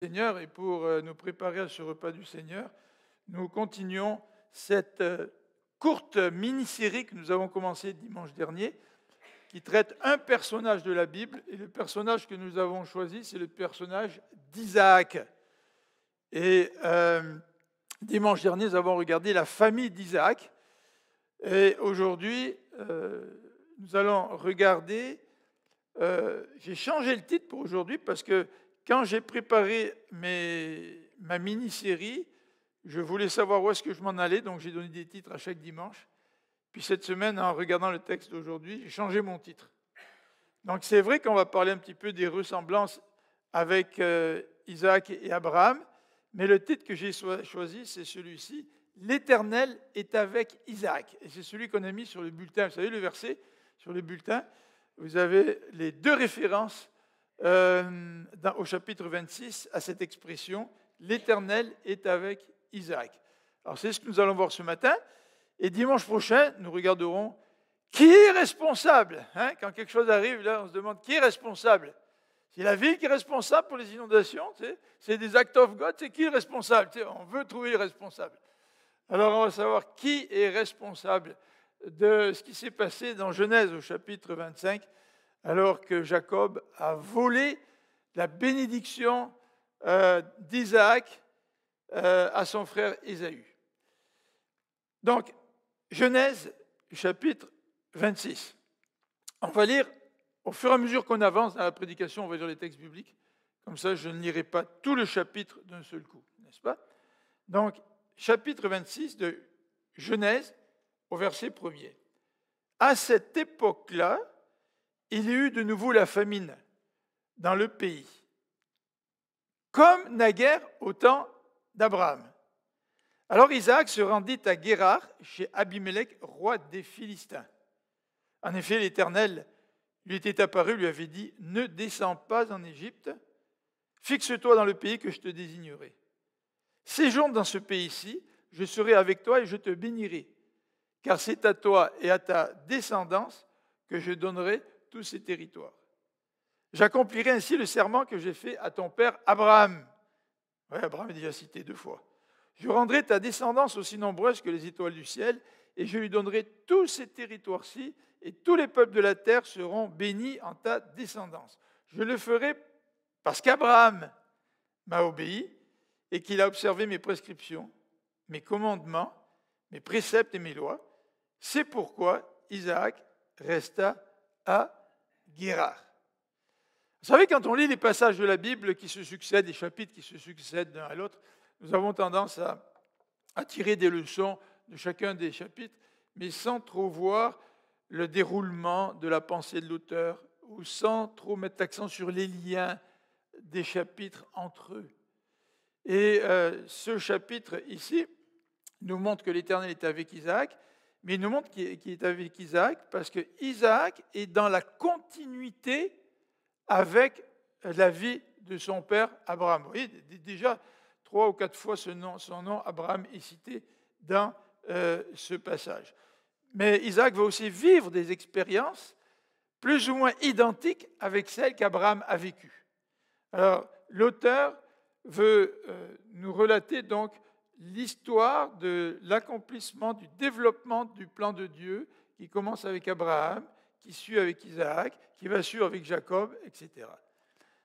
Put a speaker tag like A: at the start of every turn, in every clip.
A: Seigneur et pour nous préparer à ce repas du Seigneur, nous continuons cette courte mini-série que nous avons commencée dimanche dernier, qui traite un personnage de la Bible, et le personnage que nous avons choisi, c'est le personnage d'Isaac. Et dimanche dernier, nous avons regardé la famille d'Isaac, et aujourd'hui, nous allons regarder, j'ai changé le titre pour aujourd'hui parce que quand j'ai préparé ma mini-série, je voulais savoir où est-ce que je m'en allais, donc j'ai donné des titres à chaque dimanche. Puis cette semaine, en regardant le texte d'aujourd'hui, j'ai changé mon titre. Donc c'est vrai qu'on va parler un petit peu des ressemblances avec Isaac et Abraham, mais le titre que j'ai choisi, c'est celui-ci, « L'Éternel est avec Isaac ». Et c'est celui qu'on a mis sur le bulletin. Vous savez, le verset sur le bulletin, vous avez les deux références au chapitre 26 à cette expression, l'Éternel est avec Isaac. Alors c'est ce que nous allons voir ce matin. Et dimanche prochain, nous regarderons qui est responsable. Quand quelque chose arrive, là, on se demande qui est responsable. C'est la ville qui est responsable pour les inondations, c'est des acts of God, c'est qui est responsable. On veut trouver le responsable. Alors on va savoir qui est responsable de ce qui s'est passé dans Genèse au chapitre 25, alors que Jacob a volé la bénédiction d'Isaac à son frère Ésaü. Donc, Genèse, chapitre 26. On va lire, au fur et à mesure qu'on avance dans la prédication, on va lire les textes bibliques. Comme ça, je ne lirai pas tout le chapitre d'un seul coup, n'est-ce pas? Donc, chapitre 26 de Genèse, au verset 1er. À cette époque-là, il y eut de nouveau la famine dans le pays, comme naguère au temps d'Abraham. Alors Isaac se rendit à Guérar, chez Abimelech, roi des Philistins. En effet, l'Éternel lui était apparu, lui avait dit, « Ne descends pas en Égypte, fixe-toi dans le pays que je te désignerai. Séjourne dans ce pays-ci, je serai avec toi et je te bénirai, car c'est à toi et à ta descendance que je donnerai tous ces territoires. J'accomplirai ainsi le serment que j'ai fait à ton père Abraham. » Oui, Abraham est déjà cité 2 fois. « Je rendrai ta descendance aussi nombreuse que les étoiles du ciel, et je lui donnerai tous ces territoires-ci, et tous les peuples de la terre seront bénis en ta descendance. Je le ferai parce qu'Abraham m'a obéi, et qu'il a observé mes prescriptions, mes commandements, mes préceptes et mes lois. C'est pourquoi Isaac resta à Guérar. » Vous savez, quand on lit les passages de la Bible qui se succèdent, les chapitres qui se succèdent l'un à l'autre, nous avons tendance à tirer des leçons de chacun des chapitres, mais sans trop voir le déroulement de la pensée de l'auteur ou sans trop mettre l'accent sur les liens des chapitres entre eux. Et ce chapitre ici nous montre que l'Éternel est avec Isaac, mais il nous montre qu'il est avec Isaac parce que Isaac est dans la continuité avec la vie de son père Abraham. Vous voyez, déjà 3 ou 4 fois son nom Abraham est cité dans ce passage. Mais Isaac va aussi vivre des expériences plus ou moins identiques avec celles qu'Abraham a vécues. Alors, l'auteur veut nous relater donc l'histoire de l'accomplissement, du développement du plan de Dieu qui commence avec Abraham, qui suit avec Isaac, qui va suivre avec Jacob, etc.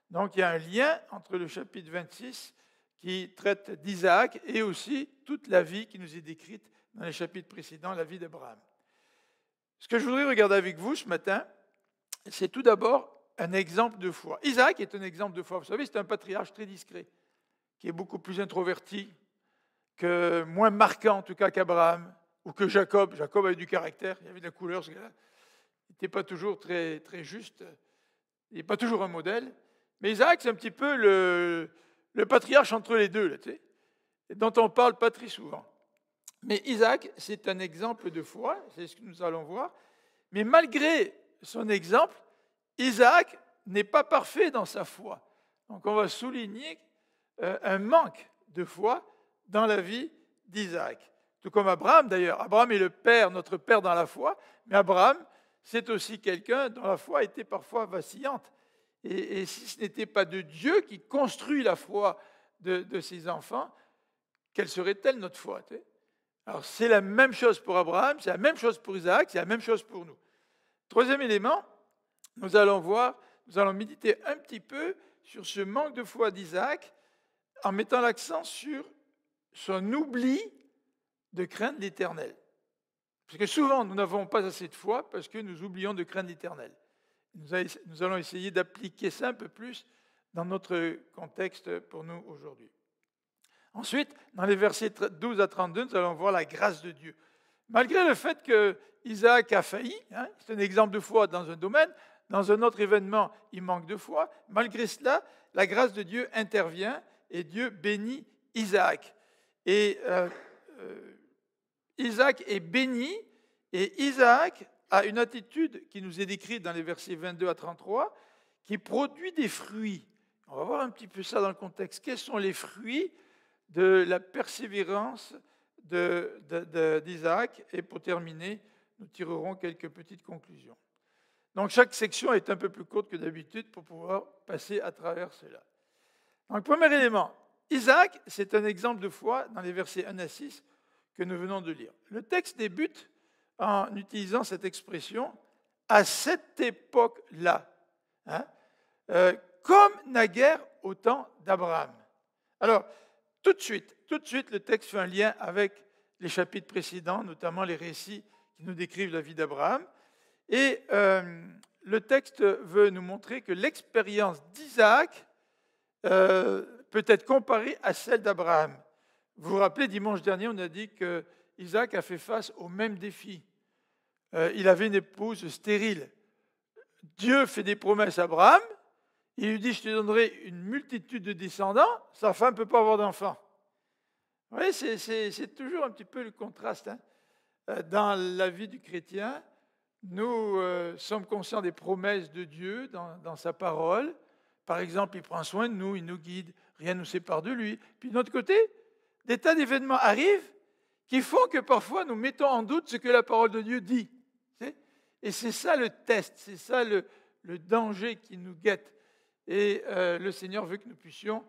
A: Donc il y a un lien entre le chapitre 26 qui traite d'Isaac et aussi toute la vie qui nous est décrite dans les chapitres précédents, la vie d'Abraham. Ce que je voudrais regarder avec vous ce matin, c'est tout d'abord un exemple de foi. Isaac est un exemple de foi. Vous savez, c'est un patriarche très discret, qui est beaucoup plus introverti, moins marquant en tout cas qu'Abraham ou que Jacob. Jacob avait du caractère, il avait de la couleur, ce gars-là. Il n'était pas toujours très, très juste, il n'est pas toujours un modèle. Mais Isaac, c'est un petit peu le patriarche entre les deux, là, tu sais, dont on ne parle pas très souvent. Mais Isaac, c'est un exemple de foi, c'est ce que nous allons voir. Mais malgré son exemple, Isaac n'est pas parfait dans sa foi. Donc on va souligner un manque de foi dans la vie d'Isaac. Tout comme Abraham d'ailleurs. Abraham est le père, notre père dans la foi, mais Abraham, c'est aussi quelqu'un dont la foi était parfois vacillante Et si ce n'était pas de Dieu qui construit la foi de ses enfants, quelle serait-elle notre foi? Alors, c'est la même chose pour Abraham, c'est la même chose pour Isaac, c'est la même chose pour nous. Troisième élément, nous allons méditer un petit peu sur ce manque de foi d'Isaac en mettant l'accent sur son oubli de craindre l'Éternel. Parce que souvent, nous n'avons pas assez de foi parce que nous oublions de craindre l'Éternel. Nous allons essayer d'appliquer ça un peu plus dans notre contexte pour nous aujourd'hui. Ensuite, dans les versets 12 à 32, nous allons voir la grâce de Dieu. Malgré le fait que Isaac a failli, c'est un exemple de foi dans un domaine, dans un autre événement, il manque de foi, malgré cela, la grâce de Dieu intervient et Dieu bénit Isaac. Et Isaac est béni et Isaac a une attitude qui nous est décrite dans les versets 22 à 33, qui produit des fruits. On va voir un petit peu ça dans le contexte. Quels sont les fruits de la persévérance d'Isaac? Et pour terminer, nous tirerons quelques petites conclusions. Donc chaque section est un peu plus courte que d'habitude pour pouvoir passer à travers cela. Donc premier élément, Isaac, c'est un exemple de foi dans les versets 1 à 6 que nous venons de lire. Le texte débute en utilisant cette expression « à cette époque-là », comme naguère au temps d'Abraham. Alors, tout de suite, le texte fait un lien avec les chapitres précédents, notamment les récits qui nous décrivent la vie d'Abraham. Et le texte veut nous montrer que l'expérience d'Isaac peut être comparée à celle d'Abraham. Vous vous rappelez, dimanche dernier, on a dit que Isaac a fait face au même défi. Il avait une épouse stérile. Dieu fait des promesses à Abraham. Il lui dit, je te donnerai une multitude de descendants. Sa femme ne peut pas avoir d'enfants. Vous voyez, c'est toujours un petit peu le contraste. Dans la vie du chrétien, nous sommes conscients des promesses de Dieu dans sa parole. Par exemple, il prend soin de nous, il nous guide, rien ne nous sépare de lui. Puis de notre côté, des tas d'événements arrivent qui font que parfois nous mettons en doute ce que la parole de Dieu dit. Et c'est ça le test, c'est ça le danger qui nous guette. Et le Seigneur veut que nous puissions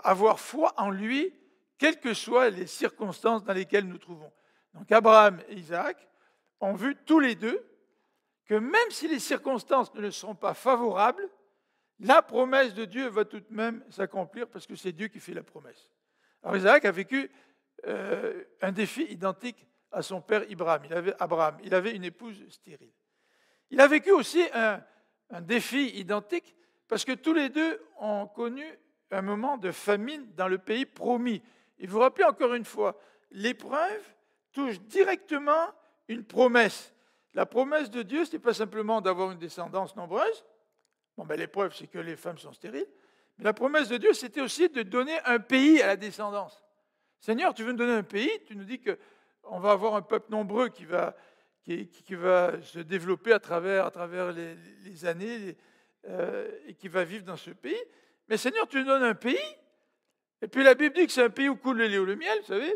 A: avoir foi en lui, quelles que soient les circonstances dans lesquelles nous nous trouvons. Donc Abraham et Isaac ont vu tous les deux que même si les circonstances ne sont pas favorables, la promesse de Dieu va tout de même s'accomplir parce que c'est Dieu qui fait la promesse. Alors Isaac a vécu un défi identique à son père Abraham. Il avait une épouse stérile. Il a vécu aussi un défi identique parce que tous les deux ont connu un moment de famine dans le pays promis. Et vous vous rappelez encore une fois, l'épreuve touche directement une promesse. La promesse de Dieu, ce n'est pas simplement d'avoir une descendance nombreuse. L'épreuve, c'est que les femmes sont stériles. Mais la promesse de Dieu, c'était aussi de donner un pays à la descendance. Seigneur, tu veux nous donner un pays, tu nous dis qu'on va avoir un peuple nombreux qui va se développer à travers les années et qui va vivre dans ce pays. Mais Seigneur, tu nous donnes un pays, et puis la Bible dit que c'est un pays où coule le lait ou le miel, vous savez.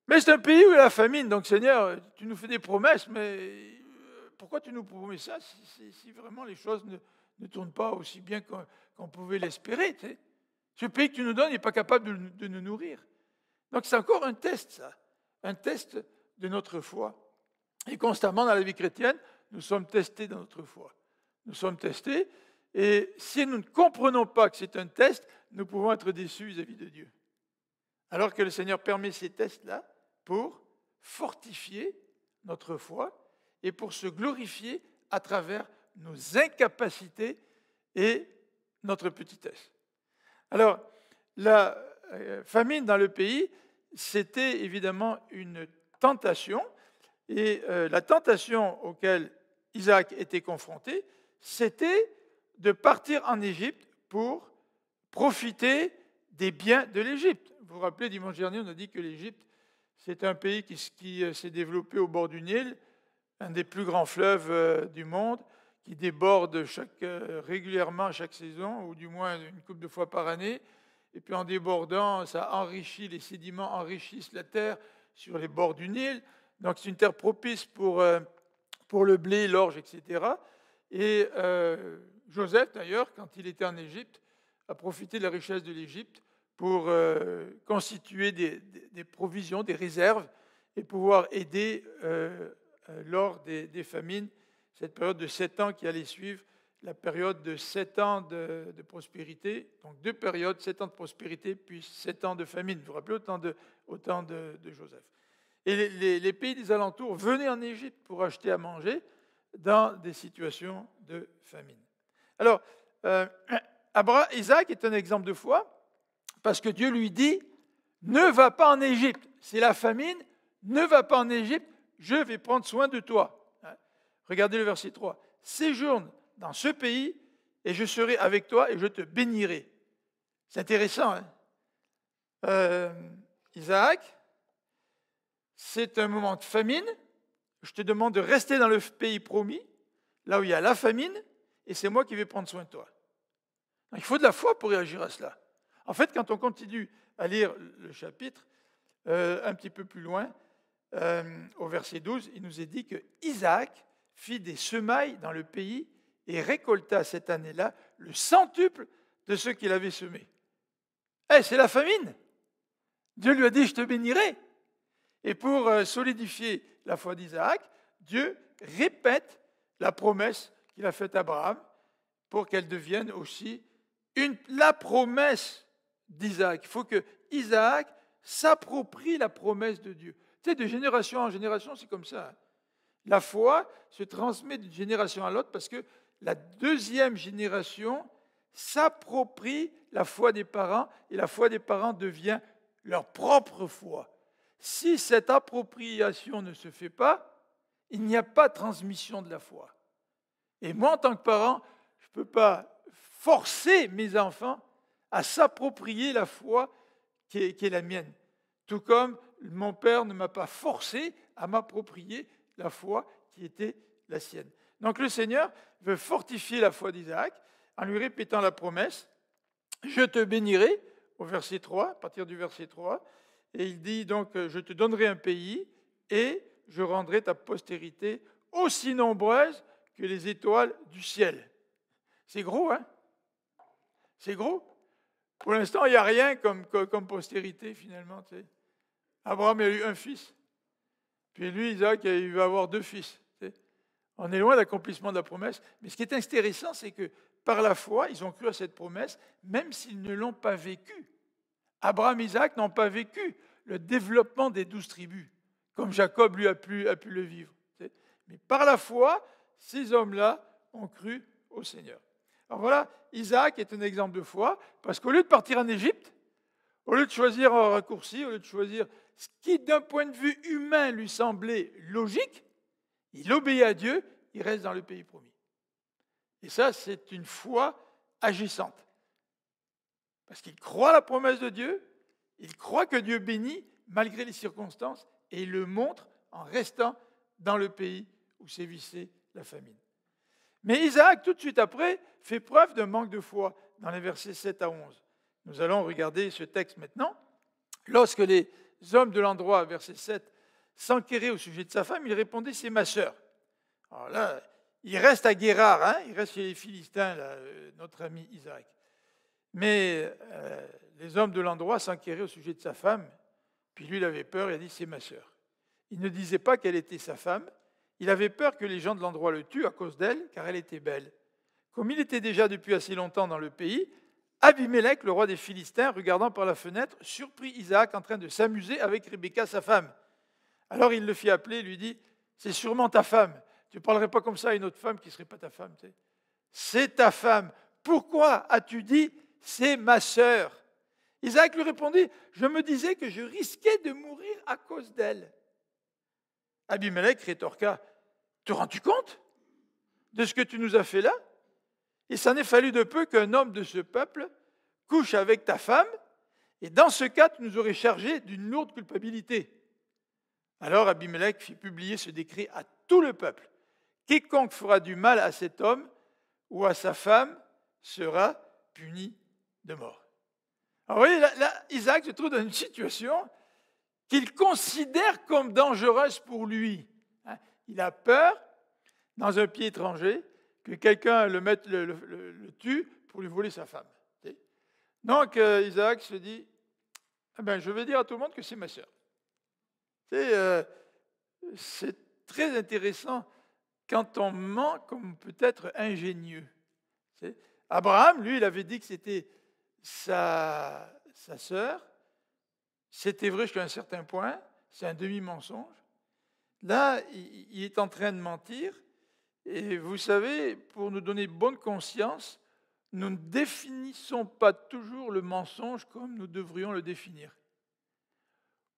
A: Mais c'est un pays où il y a la famine. Donc Seigneur, tu nous fais des promesses, mais pourquoi tu nous promets ça si vraiment les choses ne tournent pas aussi bien qu'on pouvait l'espérer? Ce pays que tu nous donnes n'est pas capable de nous nourrir. Donc c'est encore un test, ça. Un test de notre foi. Et constamment dans la vie chrétienne, nous sommes testés dans notre foi. Nous sommes testés, et si nous ne comprenons pas que c'est un test, nous pouvons être déçus vis-à-vis de Dieu. Alors que le Seigneur permet ces tests-là pour fortifier notre foi et pour se glorifier à travers nos incapacités et notre petitesse. Alors, la famine dans le pays, c'était évidemment une tentation, et la tentation auquel Isaac était confronté, c'était de partir en Égypte pour profiter des biens de l'Égypte. Vous vous rappelez, dimanche dernier, on a dit que l'Égypte, c'est un pays qui s'est développé au bord du Nil, un des plus grands fleuves du monde, qui déborde régulièrement chaque saison, ou du moins une couple de fois par année. Et puis en débordant, ça enrichit, les sédiments enrichissent la terre sur les bords du Nil. Donc c'est une terre propice pour le blé, l'orge, etc. Et Joseph, d'ailleurs, quand il était en Égypte, a profité de la richesse de l'Égypte pour constituer des provisions, des réserves, et pouvoir aider lors des famines, cette période de 7 ans qui allait suivre, la période de 7 ans de prospérité, donc 2 périodes, 7 ans de prospérité, puis 7 ans de famine. Vous vous rappelez au temps de Joseph. Et les pays des alentours venaient en Égypte pour acheter à manger dans des situations de famine. Alors, Isaac est un exemple de foi, parce que Dieu lui dit, ne va pas en Égypte, c'est la famine, ne va pas en Égypte, je vais prendre soin de toi. Regardez le verset 3. Séjourne dans ce pays et je serai avec toi et je te bénirai. C'est intéressant. Isaac, c'est un moment de famine. Je te demande de rester dans le pays promis, là où il y a la famine, et c'est moi qui vais prendre soin de toi. Donc, il faut de la foi pour réagir à cela. En fait, quand on continue à lire le chapitre, un petit peu plus loin, au verset 12, il nous est dit que Isaac fit des semailles dans le pays et récolta cette année-là le centuple de ce qu'il avait semé. C'est la famine. Dieu lui a dit, je te bénirai. Et pour solidifier la foi d'Isaac, Dieu répète la promesse qu'il a faite à Abraham pour qu'elle devienne aussi la promesse d'Isaac. Il faut que Isaac s'approprie la promesse de Dieu. Tu sais, de génération en génération, c'est comme ça. La foi se transmet d'une génération à l'autre parce que la deuxième génération s'approprie la foi des parents et la foi des parents devient leur propre foi. Si cette appropriation ne se fait pas, il n'y a pas de transmission de la foi. Et moi, en tant que parent, je ne peux pas forcer mes enfants à s'approprier la foi qui est la mienne. Tout comme mon père ne m'a pas forcé à m'approprier la foi qui était la sienne. Donc le Seigneur veut fortifier la foi d'Isaac en lui répétant la promesse, je te bénirai, au verset 3, à partir du verset 3, et il dit donc, je te donnerai un pays et je rendrai ta postérité aussi nombreuse que les étoiles du ciel. C'est gros, hein? C'est gros. Pour l'instant, il n'y a rien comme postérité, finalement. Tu sais. Abraham a eu un fils. Puis lui, Isaac, il va avoir 2 fils. Tu sais. On est loin de l'accomplissement de la promesse. Mais ce qui est intéressant, c'est que par la foi, ils ont cru à cette promesse, même s'ils ne l'ont pas vécue. Abraham et Isaac n'ont pas vécu le développement des 12 tribus, comme Jacob lui a pu le vivre. Tu sais. Mais par la foi, ces hommes-là ont cru au Seigneur. Alors voilà, Isaac est un exemple de foi, parce qu'au lieu de partir en Égypte, au lieu de choisir un raccourci, au lieu de choisir ce qui, d'un point de vue humain, lui semblait logique, il obéit à Dieu, il reste dans le pays promis. Et ça, c'est une foi agissante. Parce qu'il croit à la promesse de Dieu, il croit que Dieu bénit malgré les circonstances, et il le montre en restant dans le pays où sévissait la famine. Mais Isaac, tout de suite après, fait preuve d'un manque de foi dans les versets 7 à 11. Nous allons regarder ce texte maintenant. Lorsque les hommes de l'endroit, verset 7, s'enquéraient au sujet de sa femme, il répondait, c'est ma sœur. Alors là, il reste à Guérar, hein, il reste chez les Philistins, là, notre ami Isaac. Mais les hommes de l'endroit s'enquéraient au sujet de sa femme, puis lui, il avait peur, il a dit, c'est ma sœur. Il ne disait pas qu'elle était sa femme, il avait peur que les gens de l'endroit le tuent à cause d'elle, car elle était belle. Comme il était déjà depuis assez longtemps dans le pays, Abimélec, le roi des Philistins, regardant par la fenêtre, surprit Isaac en train de s'amuser avec Rebecca, sa femme. Alors il le fit appeler et lui dit, c'est sûrement ta femme. Tu ne parlerais pas comme ça à une autre femme qui ne serait pas ta femme. Tu sais. C'est ta femme. Pourquoi as-tu dit, c'est ma sœur? Isaac lui répondit, je me disais que je risquais de mourir à cause d'elle. Abimélec rétorqua, te rends-tu compte de ce que tu nous as fait là? Il s'en est fallu de peu qu'un homme de ce peuple couche avec ta femme, et dans ce cas, tu nous aurais chargé d'une lourde culpabilité. Alors Abimélec fit publier ce décret à tout le peuple. Quiconque fera du mal à cet homme ou à sa femme sera puni de mort. Alors vous voyez, là, Isaac se trouve dans une situation qu'il considère comme dangereuse pour lui. Il a peur, dans un pays étranger, que quelqu'un le tue pour lui voler sa femme. Donc Isaac se dit, eh ben, je vais dire à tout le monde que c'est ma sœur. C'est très intéressant quand on ment comme peut-être ingénieux. Abraham, lui, il avait dit que c'était sa sœur. C'était vrai jusqu'à un certain point. C'est un demi-mensonge. Là, il est en train de mentir. Et vous savez, pour nous donner bonne conscience, nous ne définissons pas toujours le mensonge comme nous devrions le définir.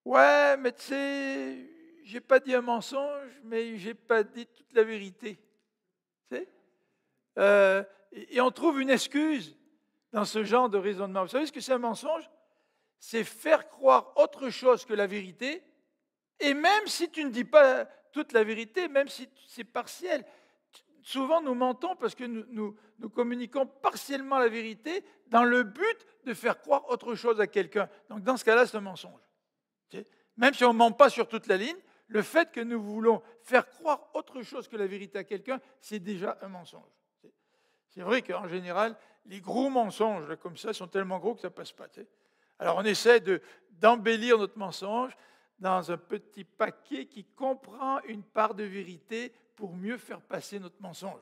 A: Ouais, mais tu sais, j'ai pas dit un mensonge, mais j'ai pas dit toute la vérité. Tu sais? Et on trouve une excuse dans ce genre de raisonnement. Vous savez ce que c'est un mensonge? C'est faire croire autre chose que la vérité, et même si tu ne dis pas toute la vérité, même si c'est partiel, souvent nous mentons parce que nous communiquons partiellement la vérité dans le but de faire croire autre chose à quelqu'un. Donc dans ce cas-là, c'est un mensonge. Même si on ne ment pas sur toute la ligne, le fait que nous voulons faire croire autre chose que la vérité à quelqu'un, c'est déjà un mensonge. C'est vrai qu'en général, les gros mensonges là, comme ça sont tellement gros que ça ne passe pas. Alors on essaie d'embellir notre mensonge dans un petit paquet qui comprend une part de vérité pour mieux faire passer notre mensonge.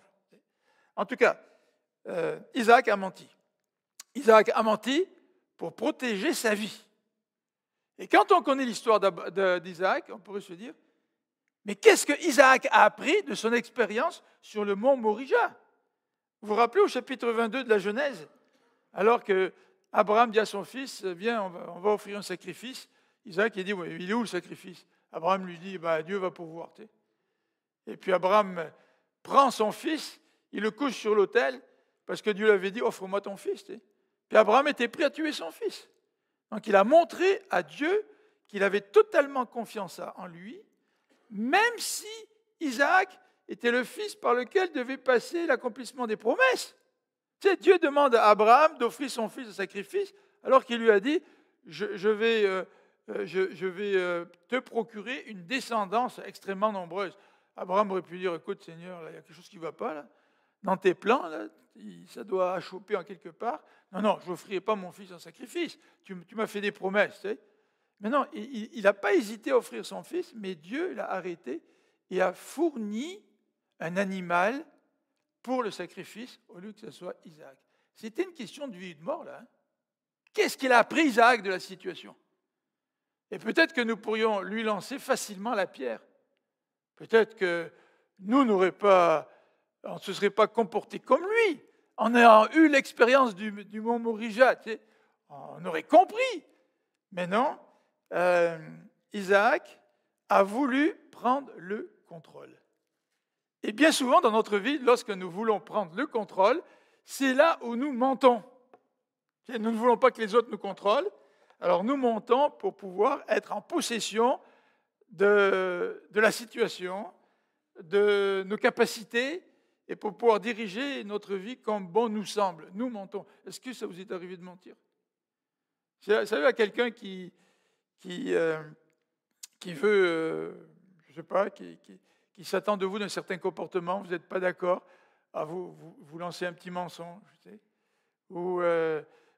A: En tout cas, Isaac a menti. Isaac a menti pour protéger sa vie. Et quand on connaît l'histoire d'Isaac, on pourrait se dire, mais qu'est-ce que Isaac a appris de son expérience sur le mont Morija? Vous vous rappelez au chapitre 22 de la Genèse, alors que Abraham dit à son fils, viens, on va offrir un sacrifice. Isaac il dit, ouais, il est où le sacrifice? Abraham lui dit, bah, Dieu va pourvoir. Et puis Abraham prend son fils, il le couche sur l'autel, parce que Dieu lui avait dit, offre-moi ton fils. Puis Abraham était prêt à tuer son fils. Donc il a montré à Dieu qu'il avait totalement confiance en lui, même si Isaac était le fils par lequel devait passer l'accomplissement des promesses. Dieu demande à Abraham d'offrir son fils au sacrifice, alors qu'il lui a dit, je vais te procurer une descendance extrêmement nombreuse. Abraham aurait pu dire, écoute Seigneur, là, il y a quelque chose qui ne va pas, là. Dans tes plans, là, ça doit achoper en quelque part. Non, je n'offrirai pas mon fils en sacrifice. Tu m'as fait des promesses. Tu sais. Mais non, il n'a pas hésité à offrir son fils, mais Dieu l'a arrêté et a fourni un animal pour le sacrifice, au lieu que ce soit Isaac. C'était une question de vie et de mort, là. Hein. Qu'est-ce qu'il a appris, Isaac, de la situation? Et peut-être que nous pourrions lui lancer facilement la pierre. Peut-être que nous on ne se serait pas comporté comme lui, en ayant eu l'expérience du mont Morija. Tu sais, on aurait compris. Mais non, Isaac a voulu prendre le contrôle. Et bien souvent dans notre vie, lorsque nous voulons prendre le contrôle, c'est là où nous mentons. Nous ne voulons pas que les autres nous contrôlent, alors nous mentons pour pouvoir être en possession de la situation, de nos capacités, et pour pouvoir diriger notre vie comme bon nous semble. Nous mentons. Est-ce que ça vous est arrivé de mentir? Vous savez, à quelqu'un qui veut, je ne sais pas, qui s'attend de vous d'un certain comportement, vous n'êtes pas d'accord, vous lancez un petit mensonge, tu sais, ou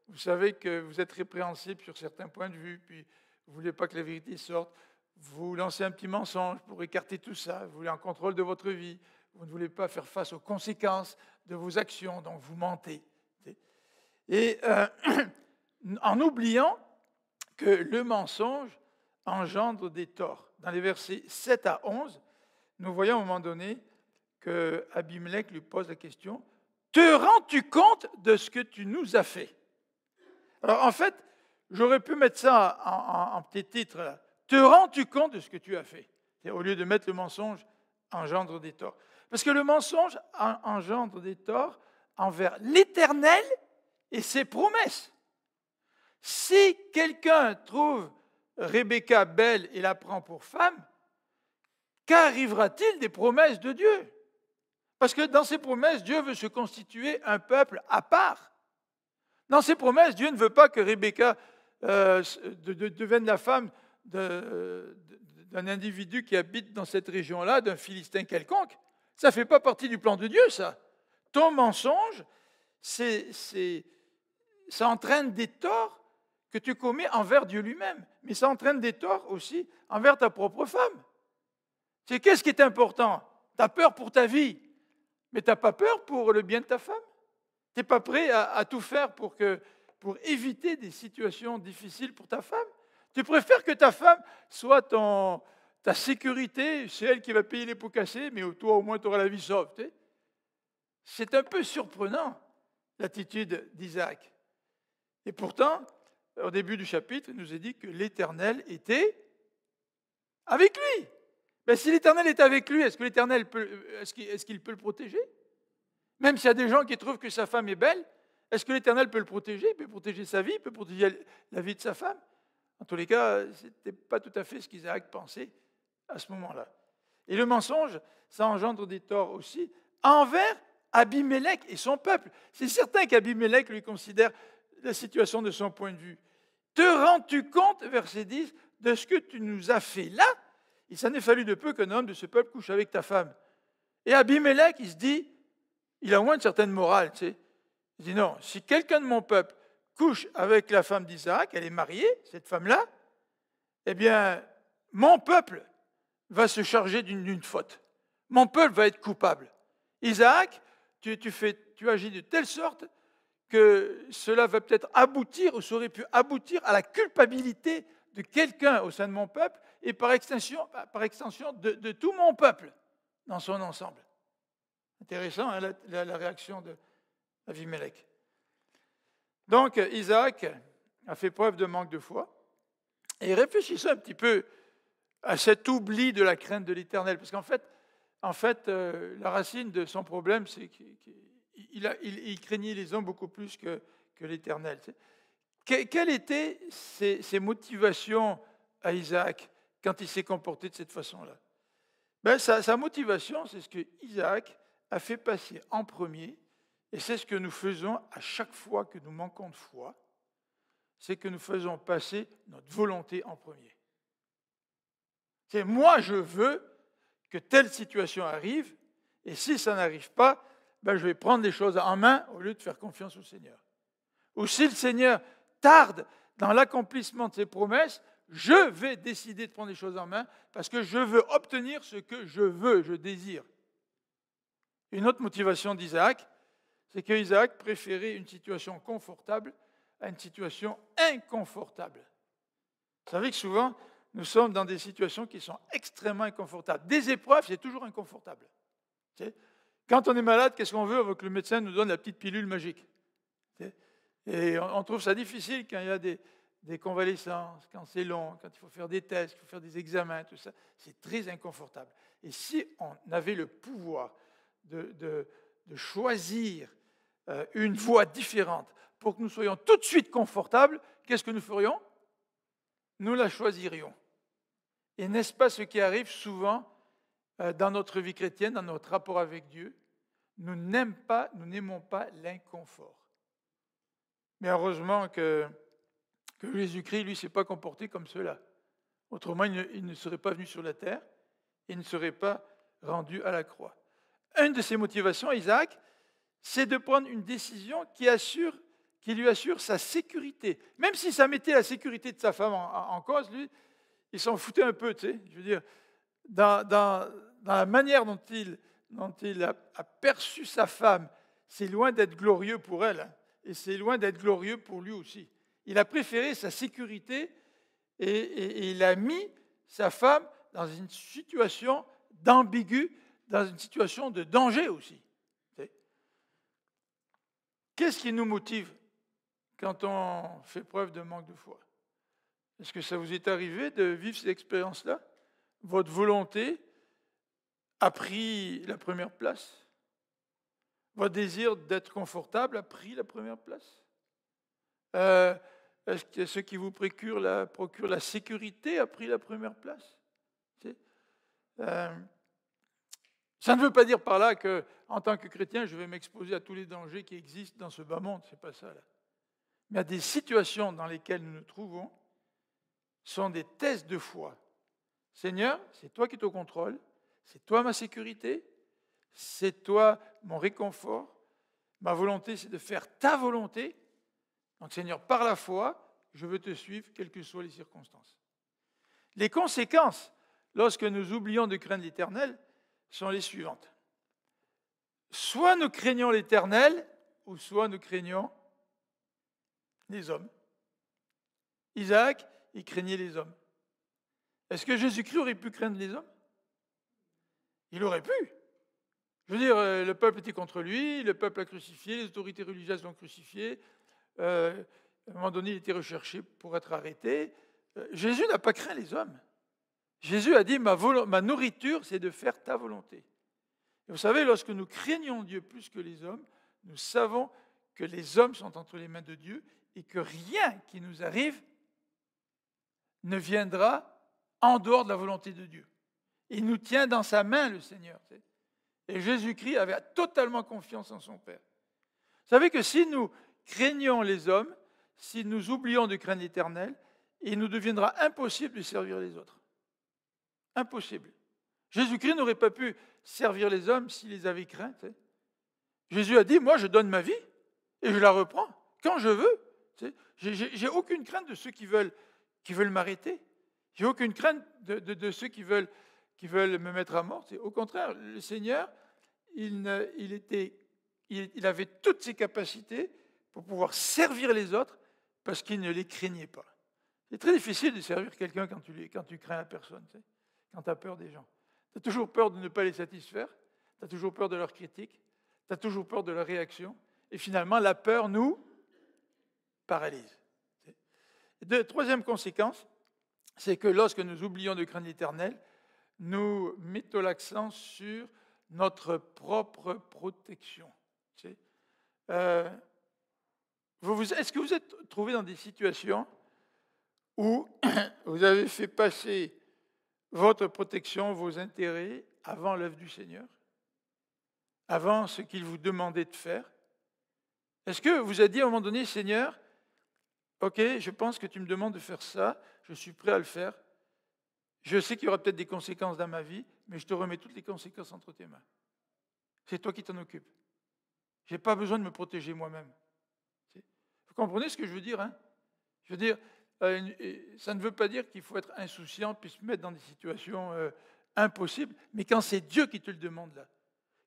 A: vous savez que vous êtes répréhensible sur certains points de vue, puis vous ne voulez pas que la vérité sorte, vous lancez un petit mensonge pour écarter tout ça, vous voulez un contrôle de votre vie, vous ne voulez pas faire face aux conséquences de vos actions, donc vous mentez. Et en oubliant que le mensonge engendre des torts. Dans les versets 7 à 11, nous voyons à un moment donné que Abimelech lui pose la question, « Te rends-tu compte de ce que tu nous as fait ?» Alors en fait, j'aurais pu mettre ça en petit titre, là. « Te rends-tu compte de ce que tu as fait ?» Au lieu de mettre le mensonge engendre des torts. Parce que le mensonge engendre des torts envers l'Éternel et ses promesses. Si quelqu'un trouve Rebecca belle et la prend pour femme, qu'arrivera-t-il des promesses de Dieu? Parce que dans ses promesses, Dieu veut se constituer un peuple à part. Dans ses promesses, Dieu ne veut pas que Rebecca devienne la femme d'un individu qui habite dans cette région-là, d'un Philistin quelconque. Ça ne fait pas partie du plan de Dieu, ça. ton mensonge, ça entraîne des torts que tu commets envers Dieu lui-même, mais ça entraîne des torts aussi envers ta propre femme. C'est qu'est-ce qui est important? Tu as peur pour ta vie, mais tu n'as pas peur pour le bien de ta femme. Tu n'es pas prêt à tout faire pour éviter des situations difficiles pour ta femme. Tu préfères que ta femme soit ta sécurité, c'est elle qui va payer les pots cassés, mais toi au moins tu auras la vie sauve. Tu sais. C'est un peu surprenant, l'attitude d'Isaac. Et pourtant, au début du chapitre, il nous est dit que l'Éternel était avec lui. Mais si l'Éternel est avec lui, est-ce qu'il peut le protéger? Même s'il y a des gens qui trouvent que sa femme est belle, est-ce que l'Éternel peut le protéger? Il peut protéger sa vie, il peut protéger la vie de sa femme. En tous les cas, ce n'était pas tout à fait ce qu'Isaac pensait à ce moment-là. Et le mensonge, ça engendre des torts aussi envers Abimélec et son peuple. C'est certain qu'Abimélec lui considère la situation de son point de vue. Te rends-tu compte, verset 10, de ce que tu nous as fait là? Il s'en est fallu de peu qu'un homme de ce peuple couche avec ta femme. Et Abimélec, il se dit, il a au moins une certaine morale, tu sais. Il dit non, si quelqu'un de mon peuple couche avec la femme d'Isaac, elle est mariée, cette femme-là, eh bien, mon peuple va se charger d'une faute. Mon peuple va être coupable. Isaac, tu agis de telle sorte que cela va peut-être aboutir, ou ça aurait pu aboutir à la culpabilité de quelqu'un au sein de mon peuple, et par extension de tout mon peuple dans son ensemble. Intéressant, hein, la réaction d'Abimelech. Donc, Isaac a fait preuve de manque de foi, et réfléchissez un petit peu à cet oubli de la crainte de l'Éternel, parce qu'en fait, la racine de son problème, c'est qu'il craignait les hommes beaucoup plus que l'Éternel. Quelles étaient ses motivations à Isaac quand il s'est comporté de cette façon-là? Sa motivation, c'est ce que Isaac a fait passer en premier, et c'est ce que nous faisons à chaque fois que nous manquons de foi, c'est que nous faisons passer notre volonté en premier. C'est moi, je veux que telle situation arrive, et si ça n'arrive pas, je vais prendre les choses en main au lieu de faire confiance au Seigneur. Ou si le Seigneur tarde dans l'accomplissement de ses promesses, je vais décider de prendre les choses en main parce que je veux obtenir ce que je veux, je désire. Une autre motivation d'Isaac, c'est qu'Isaac préférait une situation confortable à une situation inconfortable. Vous savez que souvent, nous sommes dans des situations qui sont extrêmement inconfortables. Des épreuves, c'est toujours inconfortable. Quand on est malade, qu'est-ce qu'on veut? On veut que le médecin nous donne la petite pilule magique. Et on trouve ça difficile quand il y a des convalescences, quand c'est long, quand il faut faire des tests, il faut faire des examens, tout ça. C'est très inconfortable. Et si on avait le pouvoir de choisir une voie différente pour que nous soyons tout de suite confortables, qu'est-ce que nous ferions? Nous la choisirions. Et n'est-ce pas ce qui arrive souvent dans notre vie chrétienne, dans notre rapport avec Dieu? Nous n'aimons pas l'inconfort. Mais heureusement que Jésus-Christ, lui, ne s'est pas comporté comme cela. Autrement, il ne serait pas venu sur la terre et il ne serait pas rendu à la croix. Une de ses motivations, Isaac, c'est de prendre une décision qui lui assure sa sécurité. Même si ça mettait la sécurité de sa femme en cause, lui, il s'en foutait un peu, tu sais. Je veux dire, dans la manière dont il a perçu sa femme, c'est loin d'être glorieux pour elle, hein, et c'est loin d'être glorieux pour lui aussi. Il a préféré sa sécurité et il a mis sa femme dans une situation d'ambigu, dans une situation de danger aussi. Qu'est-ce qui nous motive quand on fait preuve de manque de foi? Est-ce que ça vous est arrivé de vivre cette expérience-là? Votre volonté a pris la première place? Votre désir d'être confortable a pris la première place? Est-ce que ce qui vous procure la sécurité a pris la première place? Ça ne veut pas dire par là que, en tant que chrétien, je vais m'exposer à tous les dangers qui existent dans ce bas monde. C'est pas ça, là. Mais à des situations dans lesquelles nous nous trouvons sont des tests de foi. Seigneur, c'est toi qui es au contrôle, c'est toi ma sécurité, c'est toi mon réconfort, ma volonté, c'est de faire ta volonté. Donc, Seigneur, par la foi, je veux te suivre, quelles que soient les circonstances. Les conséquences, lorsque nous oublions de craindre l'Éternel, sont les suivantes. Soit nous craignons l'Éternel, ou soit nous craignons les hommes. Isaac, il craignait les hommes. Est-ce que Jésus-Christ aurait pu craindre les hommes? Il aurait pu. Je veux dire, le peuple était contre lui, le peuple l'a crucifié, les autorités religieuses l'ont crucifié. À un moment donné, il était recherché pour être arrêté. Jésus n'a pas craint les hommes. Jésus a dit, ma nourriture, c'est de faire ta volonté. Et vous savez, lorsque nous craignons Dieu plus que les hommes, nous savons que les hommes sont entre les mains de Dieu et que rien qui nous arrive ne viendra en dehors de la volonté de Dieu. Il nous tient dans sa main, le Seigneur. Et Jésus-Christ avait totalement confiance en son Père. Vous savez que si nous craignons les hommes, si nous oublions de craindre l'Éternel, il nous deviendra impossible de servir les autres. Impossible. Jésus-Christ n'aurait pas pu servir les hommes s'il les avait craints. Jésus a dit, moi je donne ma vie et je la reprends quand je veux. J'ai aucune crainte de ceux qui veulent m'arrêter. J'ai aucune crainte de ceux qui veulent me mettre à mort. Au contraire, le Seigneur, il avait toutes ses capacités pour pouvoir servir les autres parce qu'il ne les craignait pas. C'est très difficile de servir quelqu'un quand tu crains la personne, quand tu as peur des gens. Tu as toujours peur de ne pas les satisfaire, tu as toujours peur de leurs critiques, tu as toujours peur de leur réaction, et finalement, la peur nous paralyse. Troisième conséquence, c'est que lorsque nous oublions de craindre l'Éternel, nous mettons l'accent sur notre propre protection. Est-ce que vous êtes trouvé dans des situations où vous avez fait passer votre protection, vos intérêts, avant l'œuvre du Seigneur, avant ce qu'il vous demandait de faire? Est-ce que vous avez dit à un moment donné, Seigneur, ok, je pense que tu me demandes de faire ça, je suis prêt à le faire, je sais qu'il y aura peut-être des conséquences dans ma vie, mais je te remets toutes les conséquences entre tes mains. C'est toi qui t'en occupes. Je n'ai pas besoin de me protéger moi-même. Vous comprenez ce que je veux dire, hein? Je veux dire, ça ne veut pas dire qu'il faut être insouciant puis se mettre dans des situations impossibles, mais quand c'est Dieu qui te le demande là,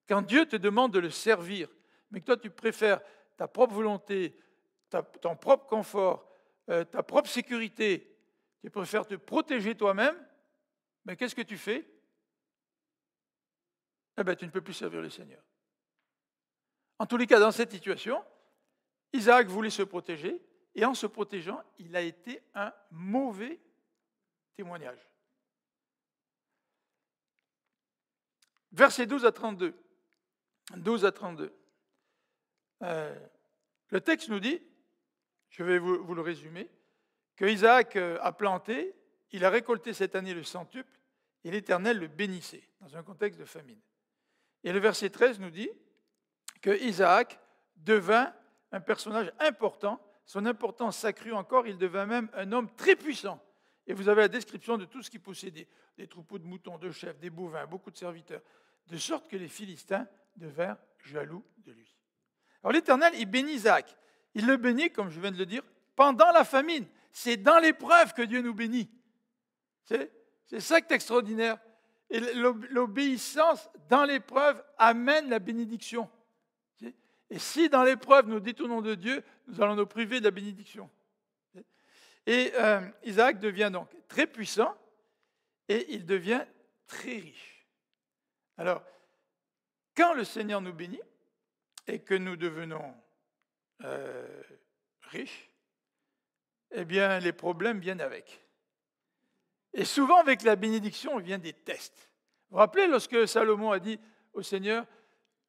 A: quand Dieu te demande de le servir, mais que toi tu préfères ta propre volonté, ton propre confort, ta propre sécurité, tu préfères te protéger toi-même, mais qu'est-ce que tu fais? Eh bien, tu ne peux plus servir le Seigneur. En tous les cas, dans cette situation, Isaac voulait se protéger, et en se protégeant, il a été un mauvais témoignage. Versets 12 à 32. 12 à 32. Le texte nous dit, je vais vous le résumer, que Isaac a planté, il a récolté cette année le centuple, et l'Éternel le bénissait, dans un contexte de famine. Et le verset 13 nous dit que Isaac devint un personnage important, son importance s'accrut encore, il devint même un homme très puissant. Et vous avez la description de tout ce qu'il possédait, des troupeaux de moutons, de chèvres, des bovins, beaucoup de serviteurs, de sorte que les Philistins devinrent jaloux de lui. Alors l'Éternel, il bénit Isaac. Il le bénit, comme je viens de le dire, pendant la famine. C'est dans l'épreuve que Dieu nous bénit. C'est ça qui est extraordinaire. Et l'obéissance dans l'épreuve amène la bénédiction. Et si dans l'épreuve nous détournons de Dieu, nous allons nous priver de la bénédiction. Et Isaac devient donc très puissant et il devient très riche. Alors, quand le Seigneur nous bénit et que nous devenons riches, eh bien, les problèmes viennent avec. Et souvent, avec la bénédiction, vient des tests. Vous vous rappelez lorsque Salomon a dit au Seigneur,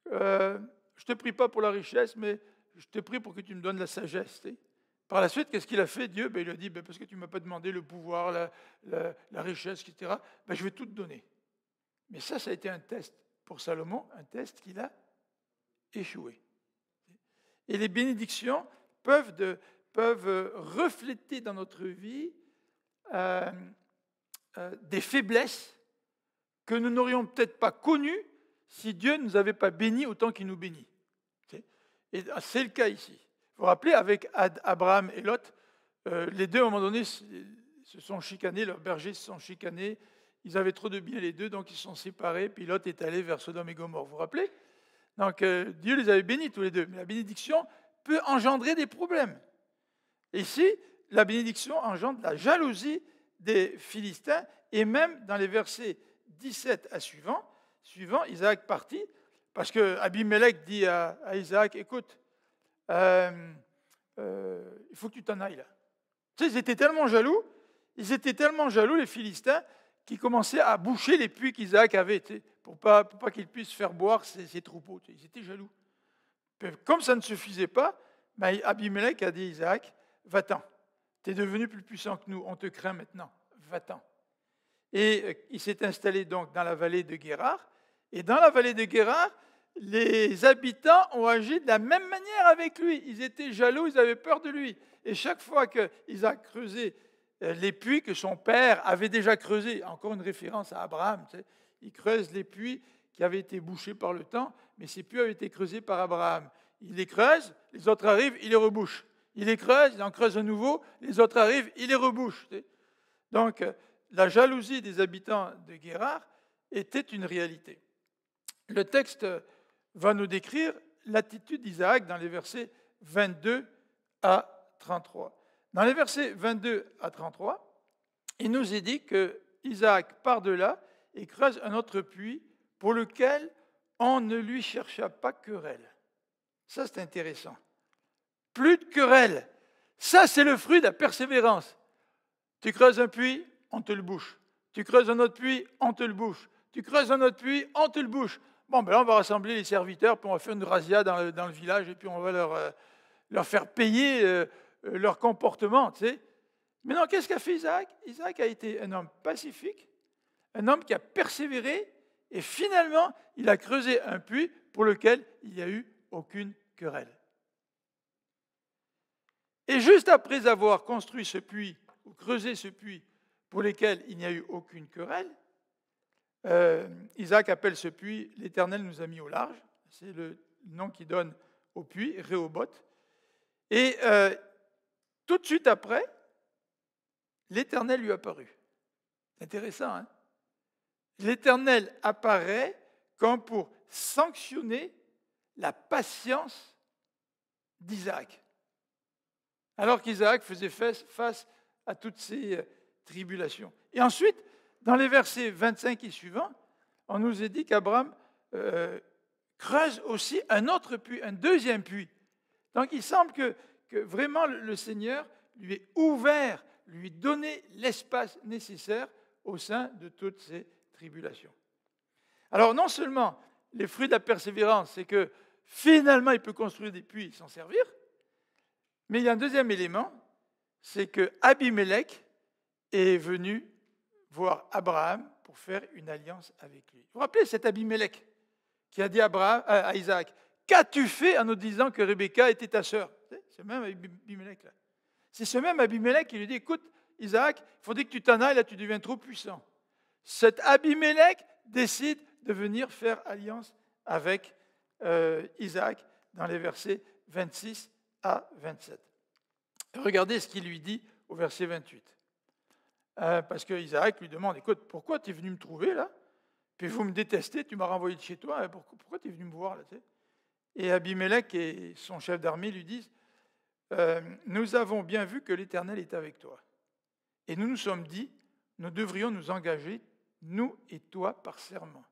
A: je ne te prie pas pour la richesse, mais je te prie pour que tu me donnes la sagesse. Par la suite, qu'est-ce qu'il a fait, Dieu? Il lui a dit, parce que tu ne m'as pas demandé le pouvoir, la richesse, etc., je vais tout te donner. Mais ça a été un test pour Salomon, un test qu'il a échoué. Et les bénédictions peuvent refléter dans notre vie des faiblesses que nous n'aurions peut-être pas connues si Dieu ne nous avait pas bénis autant qu'il nous bénit. Et c'est le cas ici. Vous vous rappelez, avec Abraham et Lot, les deux, à un moment donné, se sont chicanés, leurs bergers se sont chicanés, ils avaient trop de biens les deux, donc ils se sont séparés, puis Lot est allé vers Sodome et Gomorrhe. Vous vous rappelez? Donc Dieu les avait bénis tous les deux, mais la bénédiction peut engendrer des problèmes. Et ici, la bénédiction engendre la jalousie des Philistins, et même dans les versets 17 à suivant, Isaac partit, parce que Abimelech dit à Isaac, écoute, il faut que tu t'en ailles là. Tu sais, ils étaient tellement jaloux, les Philistins, qu'ils commençaient à boucher les puits qu'Isaac avait, tu sais, pour pas qu'ils puissent faire boire ses troupeaux. Tu sais, ils étaient jaloux. Puis, comme ça ne suffisait pas, Abimelech a dit à Isaac, va-t'en, tu es devenu plus puissant que nous, on te craint maintenant, va-t'en. Et il s'est installé donc dans la vallée de Guérar, et dans la vallée de Guérar, les habitants ont agi de la même manière avec lui. Ils étaient jaloux, ils avaient peur de lui. Et chaque fois qu'Isaac creusait les puits que son père avait déjà creusés, encore une référence à Abraham, tu sais, il creuse les puits qui avaient été bouchés par le temps, mais ces puits avaient été creusés par Abraham. Il les creuse, les autres arrivent, il les rebouche. Il les creuse, il en creuse un nouveau, les autres arrivent, il les rebouche. Tu sais. Donc, la jalousie des habitants de Guérar était une réalité. Le texte va nous décrire l'attitude d'Isaac dans les versets 22 à 33. Dans les versets 22 à 33, il nous est dit que Isaac part de là et creuse un autre puits pour lequel on ne lui chercha pas querelle. Ça, c'est intéressant. Plus de querelle. Ça, c'est le fruit de la persévérance. Tu creuses un puits, on te le bouche. Tu creuses un autre puits, on te le bouche. Tu creuses un autre puits, on te le bouche. Bon, ben là, on va rassembler les serviteurs, puis on va faire une razzia dans le village, et puis on va leur faire payer leur comportement, tu sais. Mais non, qu'est-ce qu'a fait Isaac? Isaac a été un homme pacifique, un homme qui a persévéré, et finalement, il a creusé un puits pour lequel il n'y a eu aucune querelle. Et juste après avoir construit ce puits, ou creusé ce puits pour lequel il n'y a eu aucune querelle, Isaac appelle ce puits « L'Éternel nous a mis au large ». C'est le nom qu'il donne au puits, Rehoboth. Et tout de suite après, l'Éternel lui apparut. C'est intéressant, hein? L'Éternel apparaît comme pour sanctionner la patience d'Isaac. Alors qu'Isaac faisait face à toutes ces tribulations. Et ensuite, dans les versets 25 et suivants, on nous a dit qu'Abraham creuse aussi un autre puits, un deuxième puits. Donc il semble que vraiment le Seigneur lui ait ouvert, lui donnait l'espace nécessaire au sein de toutes ces tribulations. Alors non seulement les fruits de la persévérance, c'est que finalement il peut construire des puits et s'en servir, mais il y a un deuxième élément, c'est que Abimelech est venu voir Abraham pour faire une alliance avec lui. Vous vous rappelez cet Abimelech qui a dit à Isaac, « Qu'as-tu fait en nous disant que Rebecca était ta sœur ?» C'est le même Abimelech là. C'est ce même Abimelech qui lui dit, « Écoute, Isaac, il faudrait que tu t'en ailles, là tu deviens trop puissant. » Cet Abimelech décide de venir faire alliance avec Isaac dans les versets 26 à 27. Regardez ce qu'il lui dit au verset 28. Parce que Isaac lui demande, écoute, pourquoi tu es venu me trouver là? Puis vous me détestez, tu m'as renvoyé de chez toi, pourquoi tu es venu me voir là? Et Abimelech et son chef d'armée lui disent, nous avons bien vu que l'Éternel est avec toi. Et nous nous sommes dit, nous devrions nous engager, nous et toi, par serment.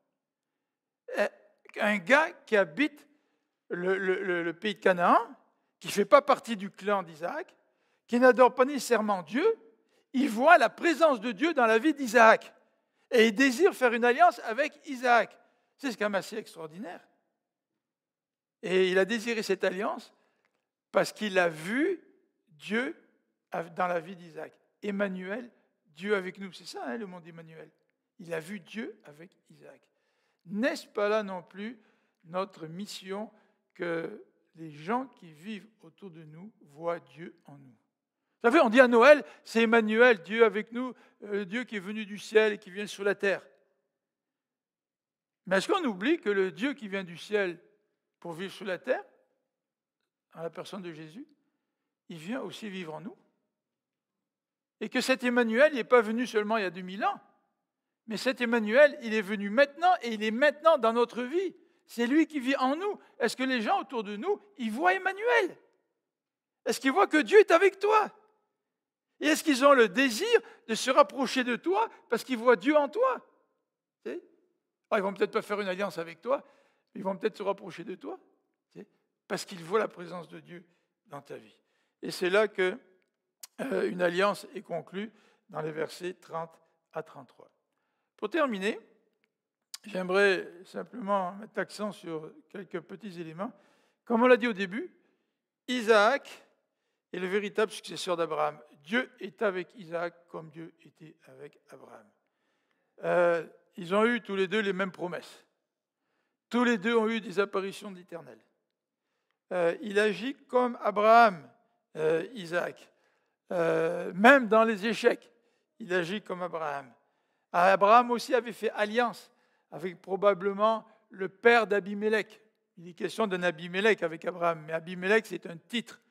A: Un gars qui habite le pays de Canaan, qui ne fait pas partie du clan d'Isaac, qui n'adore pas nécessairement Dieu, il voit la présence de Dieu dans la vie d'Isaac. Et il désire faire une alliance avec Isaac. C'est quand même assez extraordinaire. Et il a désiré cette alliance parce qu'il a vu Dieu dans la vie d'Isaac. Emmanuel, Dieu avec nous. C'est ça, hein, le monde Emmanuel. Il a vu Dieu avec Isaac. N'est-ce pas là non plus notre mission que les gens qui vivent autour de nous voient Dieu en nous? Vous savez, on dit à Noël, c'est Emmanuel, Dieu avec nous, Dieu qui est venu du ciel et qui vient sur la terre. Mais est-ce qu'on oublie que le Dieu qui vient du ciel pour vivre sur la terre, en la personne de Jésus, il vient aussi vivre en nous. Et que cet Emmanuel, il n'est pas venu seulement il y a 2000 ans, mais cet Emmanuel, il est venu maintenant et il est maintenant dans notre vie. C'est lui qui vit en nous. Est-ce que les gens autour de nous, ils voient Emmanuel? Est-ce qu'ils voient que Dieu est avec toi? Et est-ce qu'ils ont le désir de se rapprocher de toi parce qu'ils voient Dieu en toi? Ils ne vont peut-être pas faire une alliance avec toi, mais ils vont peut-être se rapprocher de toi parce qu'ils voient la présence de Dieu dans ta vie. Et c'est là que une alliance est conclue dans les versets 30 à 33. Pour terminer, j'aimerais simplement mettre l'accent sur quelques petits éléments. Comme on l'a dit au début, Isaac est le véritable successeur d'Abraham. Dieu est avec Isaac comme Dieu était avec Abraham. Ils ont eu tous les deux les mêmes promesses. Tous les deux ont eu des apparitions de l'Éternel. Il agit comme Abraham, Isaac. Même dans les échecs, il agit comme Abraham. Abraham aussi avait fait alliance avec probablement le père d'Abimélec. Il est question d'un Abimélec avec Abraham, mais Abimélec, c'est un titre.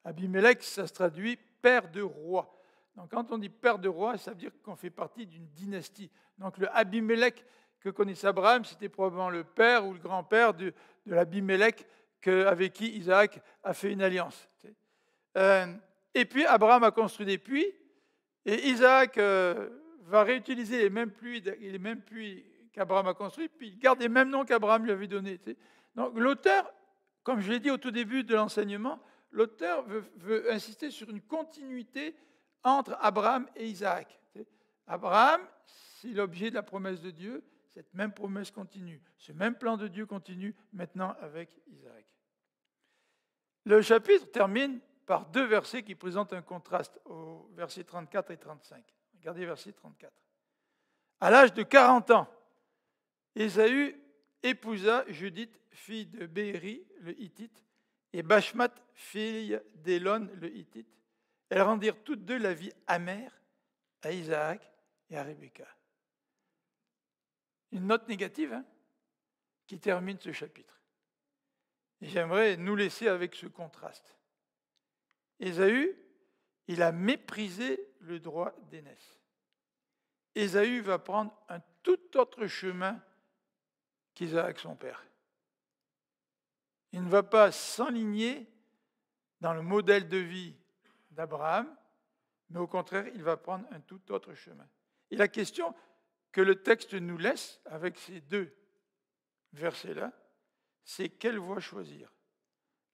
A: Abimélec, ça se traduit père de roi. Donc quand on dit père de roi, ça veut dire qu'on fait partie d'une dynastie. Donc le Abimélec que connaissait Abraham, c'était probablement le père ou le grand-père de l'Abimélec avec qui Isaac a fait une alliance. Et puis Abraham a construit des puits, et Isaac va réutiliser les mêmes puits qu'Abraham a construits, puis il garde les mêmes noms qu'Abraham lui avait donnés. Donc l'auteur, comme je l'ai dit au tout début de l'enseignement, l'auteur veut insister sur une continuité entre Abraham et Isaac. Abraham, c'est l'objet de la promesse de Dieu, cette même promesse continue. Ce même plan de Dieu continue maintenant avec Isaac. Le chapitre termine par deux versets qui présentent un contraste, aux versets 34 et 35. Regardez verset 34. À l'âge de 40 ans, Ésaü épousa Judith, fille de Béri, le Hittite, et Bashmat, fille d'Élon, le Hittite. Elles rendirent toutes deux la vie amère à Isaac et à Rebecca. Une note négative qui termine ce chapitre. Et j'aimerais nous laisser avec ce contraste. Ésaü, il a méprisé le droit d'aînesse. Ésaü va prendre un tout autre chemin qu'Isaac, son père. Il ne va pas s'enligner dans le modèle de vie d'Abraham, mais au contraire, il va prendre un tout autre chemin. Et la question que le texte nous laisse avec ces deux versets-là, c'est quelle voie choisir?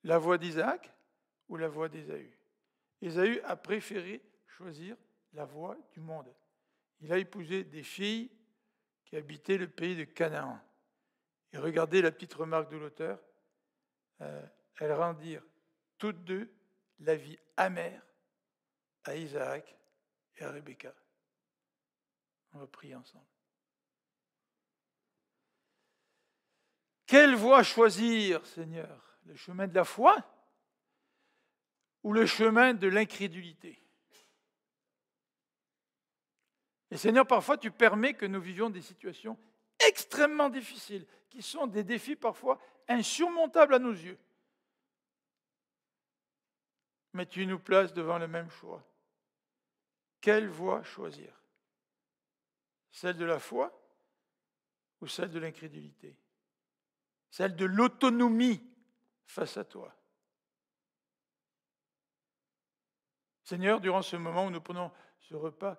A: La voie d'Isaac ou la voie d'Ésaü? Ésaü a préféré choisir la voie du monde. Il a épousé des filles qui habitaient le pays de Canaan. Et regardez la petite remarque de l'auteur. Elles rendirent toutes deux la vie amère à Isaac et à Rebecca. On va prier ensemble. Quelle voie choisir, Seigneur? Le chemin de la foi ou le chemin de l'incrédulité? Et Seigneur, parfois tu permets que nous vivions des situations extrêmement difficiles, qui sont des défis parfois insurmontables à nos yeux. Mais tu nous places devant le même choix. Quelle voie choisir? Celle de la foi ou celle de l'incrédulité? Celle de l'autonomie face à toi? Seigneur, durant ce moment où nous prenons ce repas,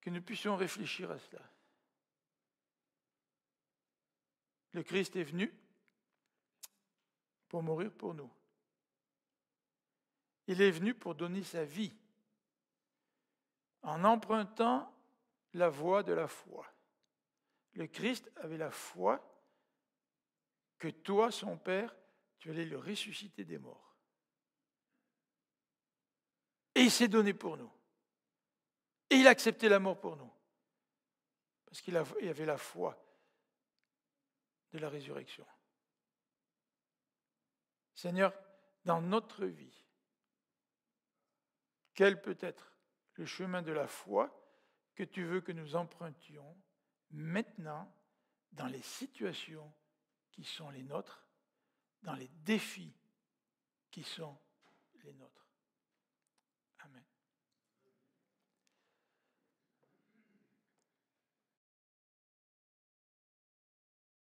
A: que nous puissions réfléchir à cela. Le Christ est venu pour mourir pour nous. Il est venu pour donner sa vie en empruntant la voie de la foi. Le Christ avait la foi que toi, son Père, tu allais le ressusciter des morts. Et il s'est donné pour nous. Et il a accepté la mort pour nous. Parce qu'il avait la foi de la résurrection. Seigneur, dans notre vie, quel peut être le chemin de la foi que tu veux que nous empruntions maintenant dans les situations qui sont les nôtres, dans les défis qui sont les nôtres.